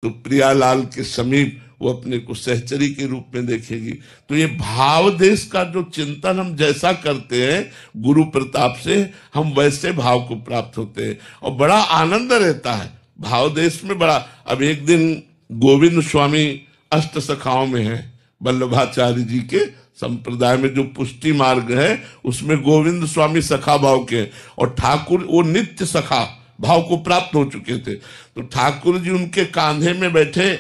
तो प्रियालाल के समीप वो अपने को सहचरी के रूप में देखेगी। तो ये भाव देश का जो चिंतन हम जैसा करते हैं गुरु प्रताप से, हम वैसे भाव को प्राप्त होते हैं और बड़ा आनंद रहता है भाव देश में। बड़ा, अब एक दिन गोविंद स्वामी अष्ट सखाओं में है, वल्लभाचार्य जी के संप्रदाय में जो पुष्टि मार्ग है उसमें गोविंद स्वामी सखा भाव के, और ठाकुर वो नित्य सखा भाव को प्राप्त हो चुके थे। तो ठाकुर जी उनके कांधे में बैठे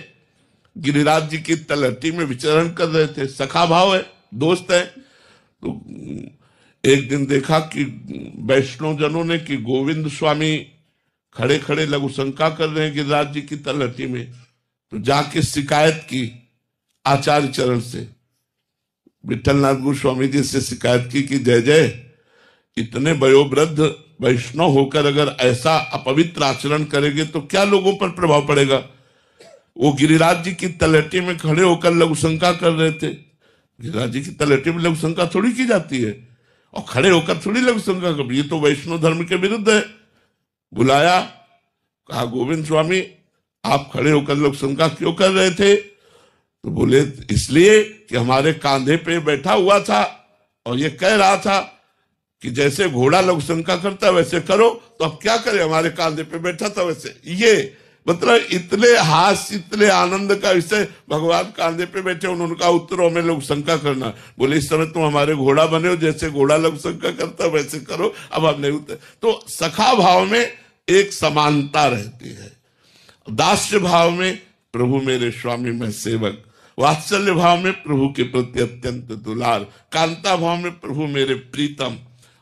गिरिराज जी की तलहटी में विचरण कर रहे थे, सखा भाव है, दोस्त है। तो एक दिन देखा कि वैष्णव जनों ने कि गोविंद स्वामी खड़े खड़े लघु शंका कर रहे हैं गिरिराज जी की तलहटी में। तो जाके शिकायत की आचार्य चरण से, विठलनाथ गोस्वामी जी से शिकायत की कि जय जय, इतने वयोवृद्ध वैष्णव होकर अगर ऐसा अपवित्र आचरण करेंगे तो क्या लोगों पर प्रभाव पड़ेगा। वो गिरिराज जी की तलहटी में खड़े होकर लघु शंका कर रहे थे। गिरिराज जी की तलहटी में लघु शंका थोड़ी की जाती है, और खड़े होकर थोड़ी लघु शंका कर, ये तो वैष्णव धर्म के विरुद्ध है। बुलाया, कहा गोविंद स्वामी आप खड़े होकर लघु शंका क्यों कर रहे थे। तो बोले इसलिए कि हमारे कांधे पे बैठा हुआ था और ये कह रहा था कि जैसे घोड़ा लघु शंका करता है वैसे करो। तो अब क्या करें, हमारे कांधे पे बैठा था वैसे। ये मतलब इतने हास्य, इतने आनंद का विषय, भगवान कांधे पे बैठे, उन्होंने कहा उत्तरों में लघु शंका करना। बोले इस समय तुम हमारे घोड़ा बने हो, जैसे घोड़ा लघु शंका करता है वैसे करो, अब हम नहीं उतर। तो सखा भाव में एक समानता रहती है, दास्य भाव में प्रभु मेरे स्वामी मैं सेवक, वात्सल्य भाव में प्रभु के प्रति अत्यंत दुलार, कांता भाव में प्रभु मेरे प्रीतम,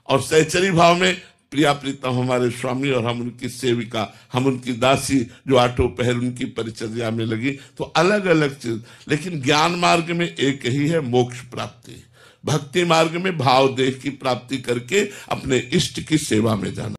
और सहचरी भाव में प्रिया प्रीतम हमारे स्वामी और हम उनकी सेविका, हम उनकी दासी जो आठों पहर उनकी परिचर्या में लगी। तो अलग अलग चीज, लेकिन ज्ञान मार्ग में एक ही है, मोक्ष प्राप्ति। भक्ति मार्ग में भाव देह की प्राप्ति करके अपने इष्ट की सेवा में जाना।